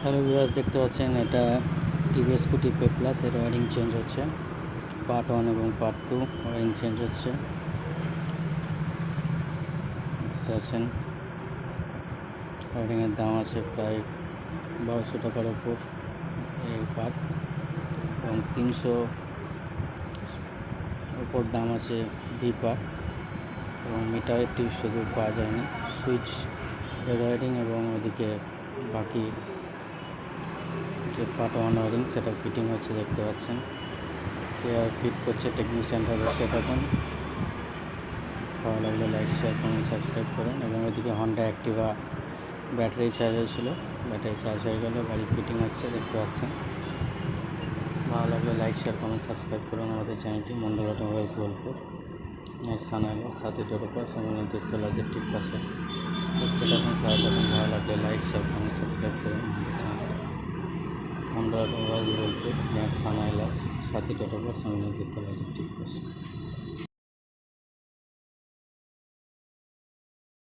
Hello viewers, দেখতে পাচ্ছেন এটা টিভিএস স্কুটি পে প্লাস। এর ওয়ারিং চেঞ্জ হচ্ছে, পার্ট 1 এবং পার্ট 2 ওয়ারিং চেঞ্জ হচ্ছে। দেখতে পাচ্ছেন ওয়ারিংয়ের দাম আছে প্রায় 1200 টাকার ওপর এই পার্ট, এবং 300 ওপর দাম আছে ভি পার্ট। এবং মিটারের টিউব শুধু পাওয়া যায়নি, সুইচ এর ওয়ারিং এবং ওদিকে বাকি যে পার্ট 1 ওয়ারিং সেটা ফিটিং হচ্ছে। দেখতে পাচ্ছেন কীভাবে ফিট করছে টেকনিশিয়ানরা, দেখতে থাকুন। ভালো লাগলে লাইক, শেয়ার, কমেন্ট, সাবস্ক্রাইব করুন। এবং ওইদিকে হন্ডা অ্যাক্টিভা ব্যাটারি চার্জ হয়েছিল, ব্যাটারি চার্জ হয়ে গেলে গাড়ি ফিটিং হচ্ছে, দেখতে পাচ্ছেন। ভালো লাগলে লাইক, শেয়ার, কমেন্ট, সাবস্ক্রাইব করুন আমাদের চ্যানেলটি। মন্ডল অটোমোবাইলস বোলপুর, সানাইল সাথে টোটোপা সামনে তীর্থলাজের ঠিক পাশে। দেখতে থাকুন, সাথে থাকুন। ভালো লাগলে লাইক, শেয়ার, কমেন্ট, সাবস্ক্রাইব করুন আমাদের চ্যানেলটি। মন্ডল অটোমোবাইলস বোলপুর, সানাইল সাথে টোটোপা সামনে তীর্থলাজের ঠিক পাশে।